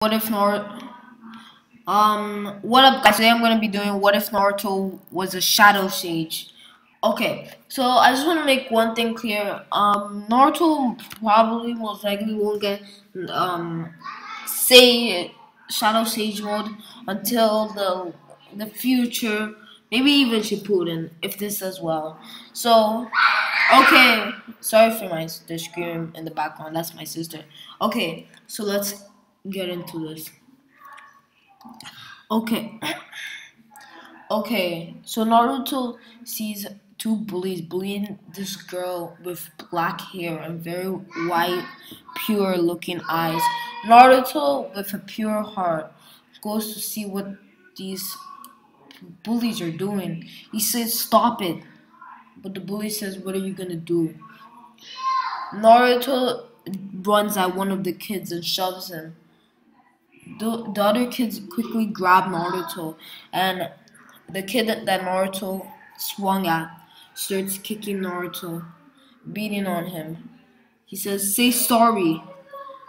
What if Naruto? What up, guys? Today I'm gonna be doing what if Naruto was a Shadow Sage. Okay, so I just want to make one thing clear. Naruto probably most likely won't get say Shadow Sage mode until the future, maybe even Shippuden if this does well. So okay, sorry for the scream in the background. That's my sister. Okay, so let's get into this. Okay. Okay, so Naruto sees two bullies bullying this girl with black hair and very white, pure looking eyes. Naruto, with a pure heart, goes to see what these bullies are doing. He says, "Stop it." But the bully says, "What are you gonna do?" Naruto runs at one of the kids and shoves him. The other kids quickly grab Naruto, and the kid that Naruto swung at starts kicking Naruto, beating on him. He says, "Say sorry,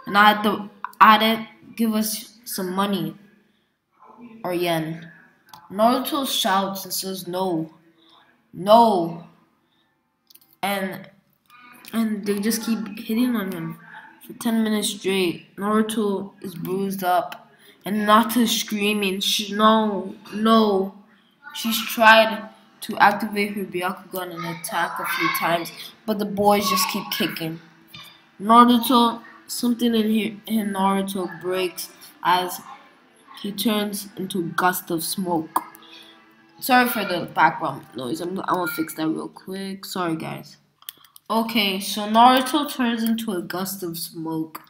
and I had to give us some money or yen." Naruto shouts and says, "No, no," and they just keep hitting on him for 10 minutes straight. Naruto is bruised up, and Hinata is screaming, "No, no." She's tried to activate her Byakugan and attack a few times, but the boys just keep kicking. Something in Naruto breaks as he turns into a gust of smoke. Sorry for the background noise. I'm gonna fix that real quick. Sorry, guys. Okay, so Naruto turns into a gust of smoke,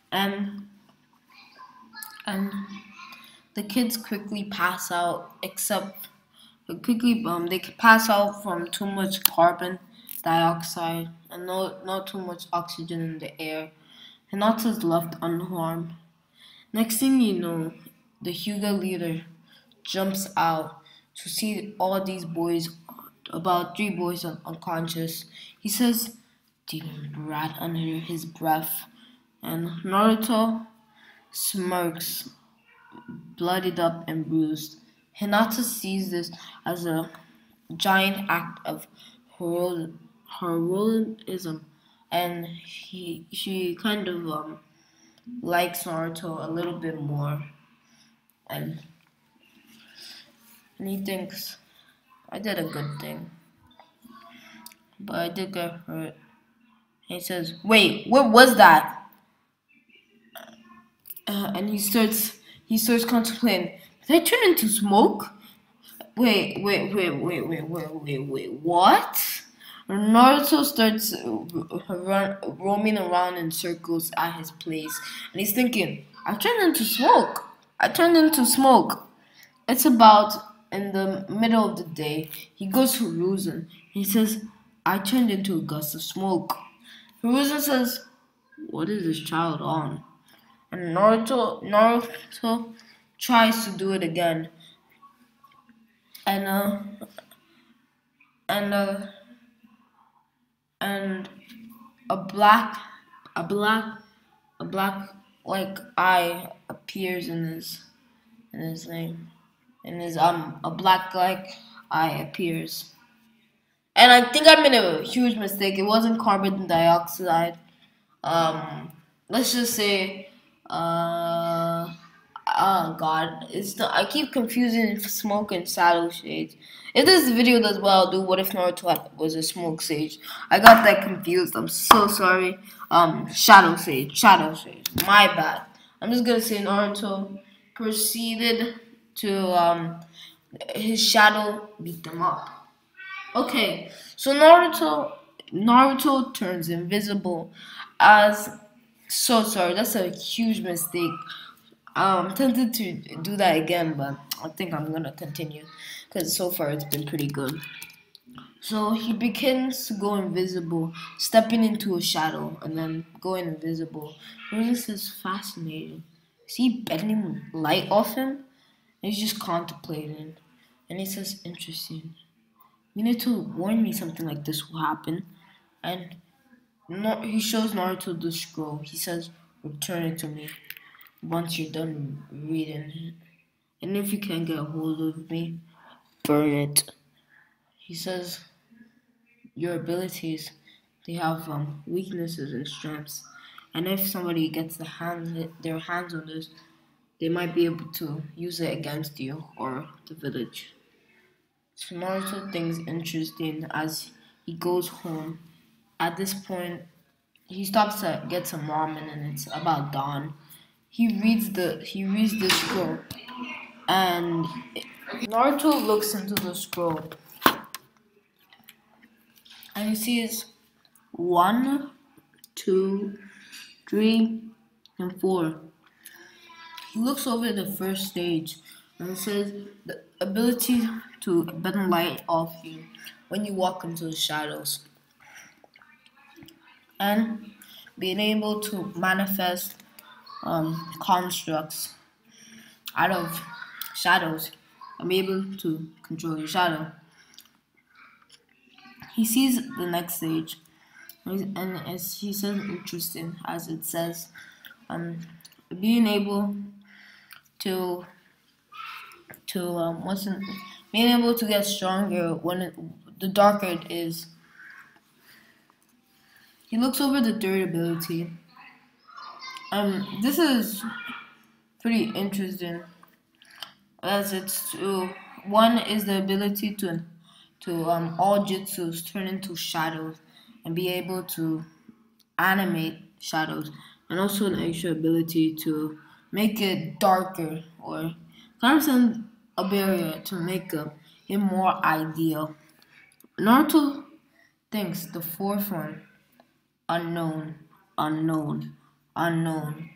and and the kids quickly pass out, except they pass out from too much carbon dioxide and not too much oxygen in the air. Hinata's left unharmed. Next thing you know, the Hyuga leader jumps out to see all these boys, about three boys unconscious. He says, "Demon rat," under his breath, and Naruto smirks, bloodied up and bruised. Hinata sees this as a giant act of heroism, and she kind of likes Naruto a little bit more, and he thinks I did a good thing, but I did get hurt. And he says, "Wait, what was that?" And he starts contemplating. Did I turn into smoke? Wait, what? Naruto starts roaming around in circles at his place, and he's thinking, I turned into smoke. I turned into smoke. It's about in the middle of the day. He goes to Hiruzen. He says, I turned into a gust of smoke. Hiruzen says, what is this child on? And Naruto tries to do it again. And and uh and a black a black a black like eye appears in his name. And his a black like eye appears. And I think I made a huge mistake. It wasn't carbon dioxide. Let's just say oh God, I keep confusing smoke and shadow shades. If this video does well, I'll do what if Naruto was a smoke sage. I got that confused. I'm so sorry. Shadow sage. My bad. I'm just gonna say Naruto proceeded to his shadow beat them up. Okay, so Naruto turns invisible as so sorry. That's a huge mistake. I'm tempted to do that again, but I think I'm gonna continue because so far it's been pretty good. So he begins to go invisible, stepping into a shadow and then going invisible. This is fascinating. Is he bending light off him? And he's just contemplating. And he says, interesting. You need to warn me something like this will happen. And he shows Naruto the scroll. He says, return it to me. once you're done reading. And if you can't get a hold of me, burn it. He says your abilities, they have weaknesses and strengths. And if somebody gets their hands on this, they might be able to use it against you or the village. So Naruto thinks interesting as he goes home. At this point, he stops to get some ramen, and it's about dawn. He reads the scroll, and Naruto looks into the scroll, and he sees 1, 2, 3, and 4. He looks over the first stage, and it says the ability to bend light off you when you walk into the shadows, and being able to manifest constructs out of shadows and be able to control your shadow. He sees the next stage, and as he says, interesting as it says, um, being able to wasn't being able to get stronger the darker it is. He looks over the third ability. This is pretty interesting as it's to one is the ability to all jutsus turn into shadows and be able to animate shadows, and also an extra ability to make it darker or kind of send a barrier to make it more ideal. Naruto thinks the fourth one, unknown, unknown, unknown,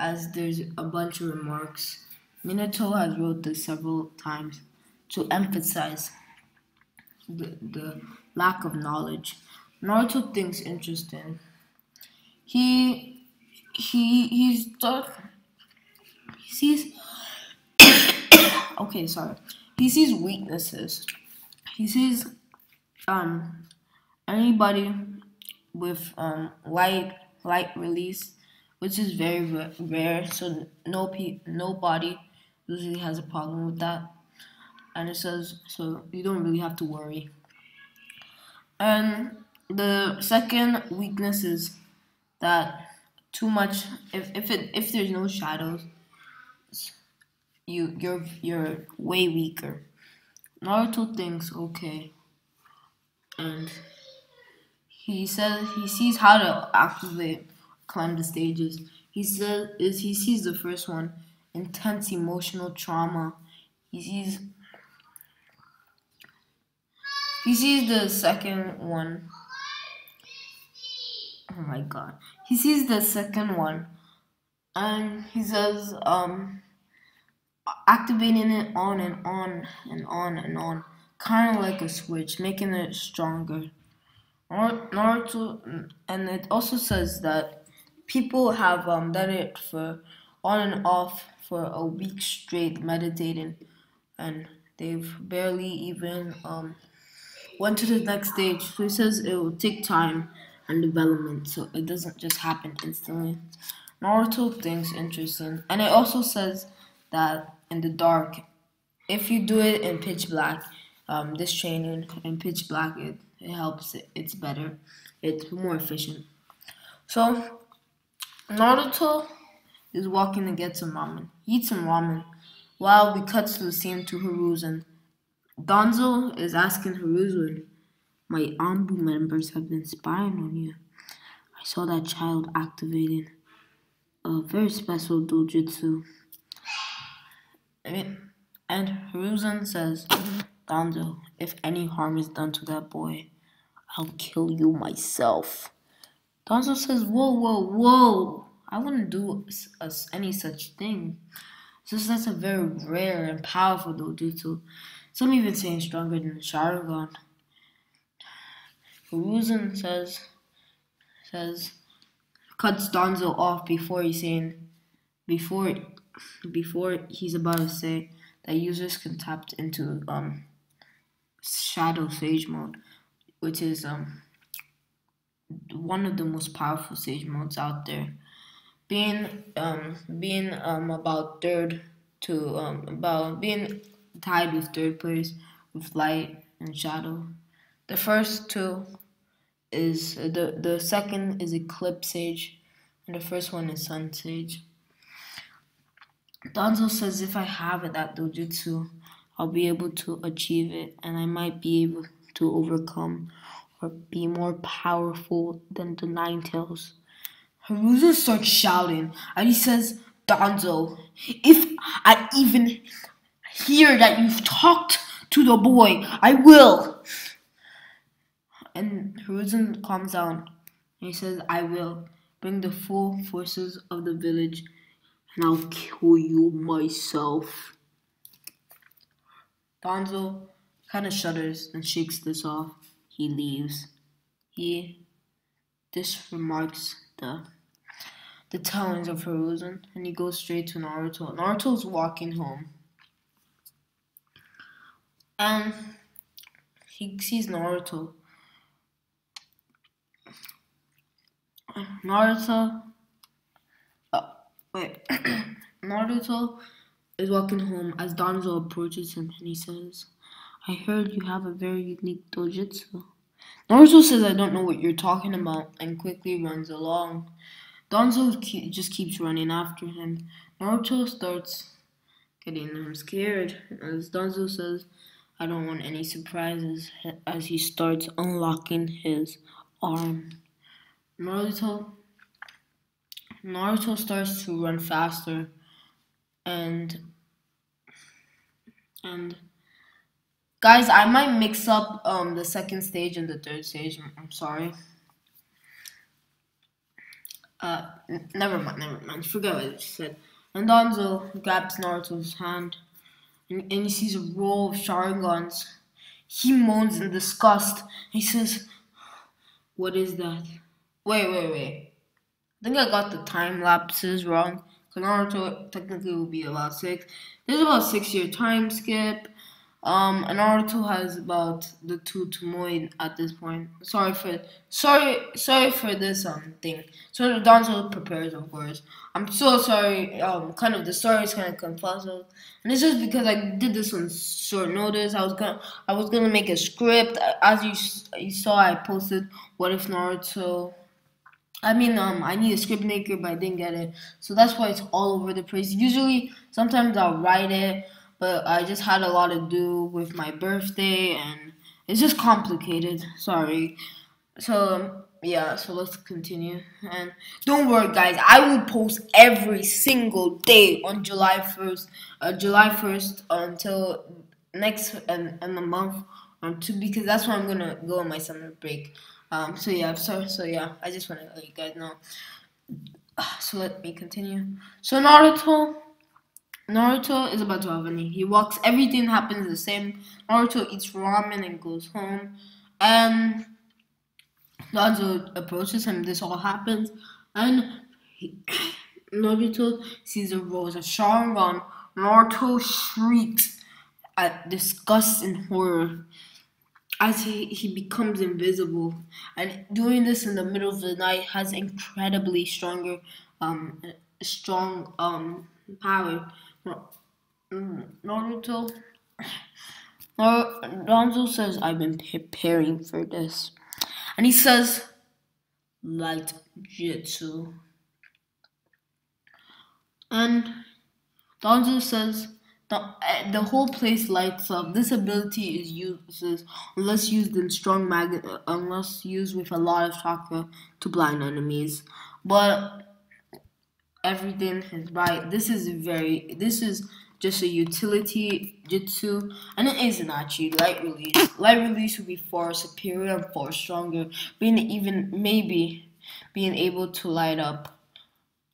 as there's a bunch of remarks. Minato has wrote this several times to emphasize the lack of knowledge. Naruto thinks interesting. He's he sees okay, sorry. He sees weaknesses. He sees anybody with light release, which is very rare. So nobody usually has a problem with that. And it says so you don't really have to worry. And the second weakness is that too much. If there's no shadows, you're way weaker. Naruto thinks okay, and he says he sees how to activate climb the stages. He sees the first one, intense emotional trauma. He sees he sees the second one. Oh my god. He sees the second one, and he says activating it on and on and on and on, kind of like a switch, making it stronger. Naruto, and it also says that people have done it for on and off for a week straight meditating, and they've barely even went to the next stage. So he says it will take time and development, so it doesn't just happen instantly. Naruto thinks interesting, and it also says that in the dark, if you do it in pitch black, this training in pitch black, it helps. It's better. It's more efficient. So Naruto is walking to get some ramen. He eats some ramen. While we cut to the scene to Hiruzen, Donzo is asking Hiruzen, "My Ambu members have been spying on you. I saw that child activating a very special dojutsu." And Hiruzen says, "Donzo, if any harm is done to that boy, I'll kill you myself." Donzo says, "Whoa, whoa, whoa. I wouldn't do any such thing. Since that's a very rare and powerful dojutsu. Some even saying stronger than Sharingan." Hiruzen says cuts Donzo off before before he's about to say that users can tap into Shadow Sage mode, which is one of the most powerful Sage modes out there. being about third to about being tied with third place with light and shadow. The first two is the second is eclipse sage, and the first one is sun sage. Danzo says if I have it that dojutsu, I'll be able to achieve it, and I might be able to overcome or be more powerful than the Nine Tails. Haruzo starts shouting, and he says, Danzo, if I even hear that you've talked to the boy, I will. And Haruzo calms down, and he says, I will bring the full forces of the village, and I'll kill you myself. Danzo kind of shudders and shakes this off. He leaves. He disremarks the tellings of Hiruzen, and he goes straight to Naruto. Naruto's walking home, and he sees Naruto. Wait. Naruto is walking home as Danzo approaches him, and he says, I heard you have a very unique dojutsu. Naruto says, I don't know what you're talking about, and quickly runs along. Danzo just keeps running after him. Naruto starts getting scared as Danzo says, I don't want any surprises as he starts unlocking his arm. Naruto starts to run faster and guys, I might mix up the second stage and the third stage. I'm sorry. Never mind. Forget what I just said. And Danzo grabs Naruto's hand, and he sees a row of Sharingans. He moans in disgust. He says, what is that? Wait. I think I got the time lapses wrong. So Naruto technically will be about 6. There's about 6-year time skip. And Naruto has about the 2 Tomoe at this point. Sorry for this thing. So Danzo prepares, of course. I'm so sorry. Kind of the story is kind of confusive, and it's just because I did this on short notice. I was gonna make a script. As you saw, I posted what if Naruto. I need a script maker, but I didn't get it. So that's why it's all over the place. Usually, sometimes I'll write it, but I just had a lot to do with my birthday, and it's just complicated. Sorry. So, yeah, so let's continue. And don't worry, guys. I will post every single day on July 1st until next and the month or two, because that's when I'm going to go on my summer break. So yeah, I just want to let you guys know. So let me continue. So Naruto is about to have any. He walks. Everything happens the same. Naruto eats ramen and goes home, and Naruto approaches him. This all happens, and Naruto sees a rose of Sharingan. Naruto shrieks at disgust and horror as he becomes invisible, and doing this in the middle of the night has incredibly strong power. Naruto says, I've been preparing for this, and he says, light jutsu, and Danzo says the whole place lights up. This ability is useless unless used in unless used with a lot of chakra to blind enemies. But everything is bright. This is just a utility jutsu, and it isn't actually light release. Light release would be far superior and far stronger, being able to light up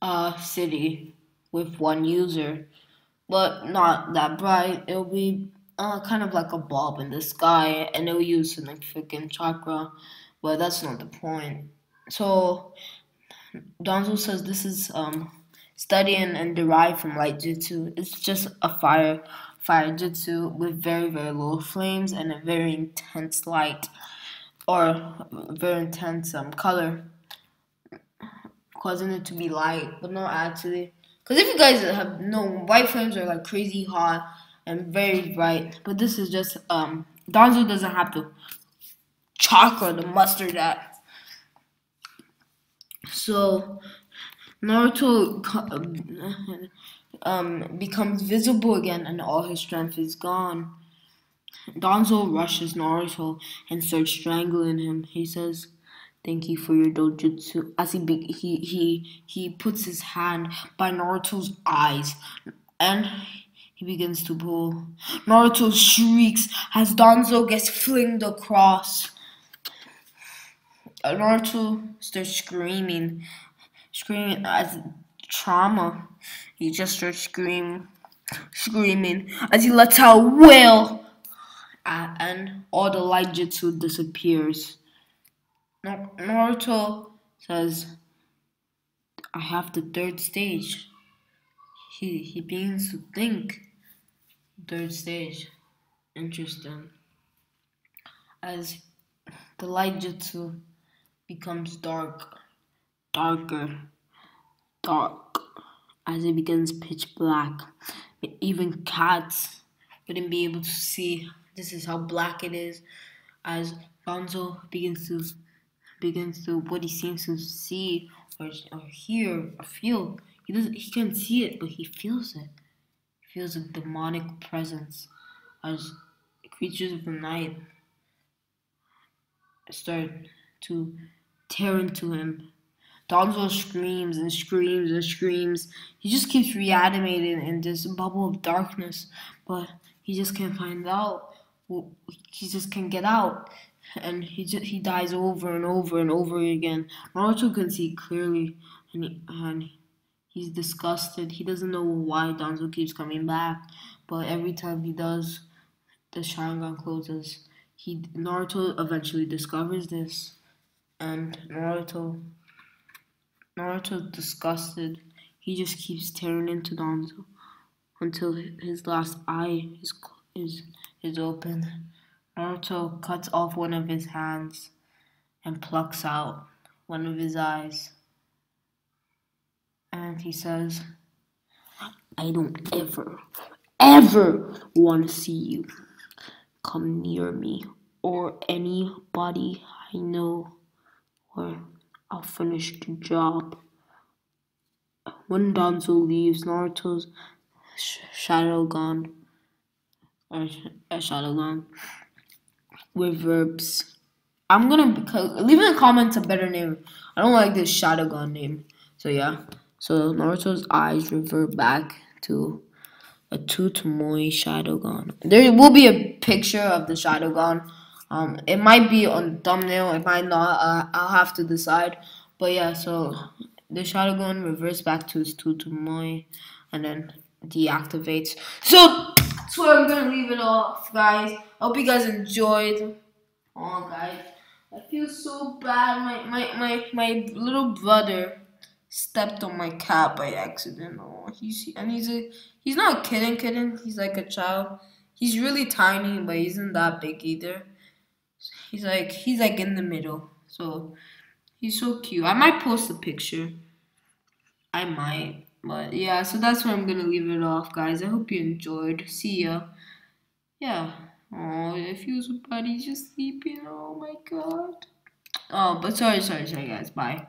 a city with one user, but not that bright. It'll be kind of like a bulb in the sky, and it'll use significant chakra, but that's not the point. So Danzo says this is studied and derived from light jutsu. It's just a fire jutsu with very low flames and a very intense light or very intense color. causing it to be light, but not actually. Because if you guys have known, white flames are like crazy hot and very bright, but this is just Danzo doesn't have the chakra, the mustard that. So Naruto becomes visible again, and all his strength is gone. Danzo rushes Naruto and starts strangling him. He says, "Thank you for your dojutsu." As he puts his hand by Naruto's eyes, and he begins to pull. Naruto shrieks as Danzo gets flinged across. Naruto starts screaming as trauma. He just starts screaming as he lets out a wail, and all the light jutsu disappears. Naruto says, "I have the third stage." He begins to think. Third stage. Interesting. As the light jutsu becomes darker, as it begins pitch black. Even cats wouldn't be able to see. This is how black it is. As Gonzo begins to what he seems to see or hear or feel. He can't see it, but he feels it. He feels a demonic presence as creatures of the night start to tear into him. Donzo screams and screams and screams. He just keeps reanimating in this bubble of darkness, but he just can't find out. He just can't get out, and he dies over and over and over again. Naruto can see clearly, and he's disgusted. He doesn't know why Danzo keeps coming back, but every time he does, the Sharingan closes. Naruto eventually discovers this, and Naruto disgusted. He just keeps tearing into Danzo until his last eye is open. Naruto cuts off one of his hands and plucks out one of his eyes. And he says, "I don't ever want to see you come near me or anybody I know, or I'll finish the job." When Danzo leaves, Naruto's Shadow reverbs. I'm gonna leave in the comments a better name. I don't like this Shadow name. So yeah. So Naruto's eyes revert back to a Tutomoe Shadow. There will be a picture of the Shadow. It might be on the thumbnail. It might not. I'll have to decide. But yeah, so the Shadow reverts back to its Tutomoe and then deactivates. So that's where I'm gonna leave it off, guys. I hope you guys enjoyed. Oh, guys, I feel so bad. My little brother stepped on my cat by accident. Oh, he's not a kitten. He's like a child. He's really tiny, but he isn't that big either. He's like in the middle. So he's so cute. I might post a picture. I might. But yeah, so that's where I'm gonna leave it off, guys. I hope you enjoyed. See ya. Yeah. Oh, it feels so bad. He's just sleeping. Oh my god. Oh, but sorry, guys. Bye.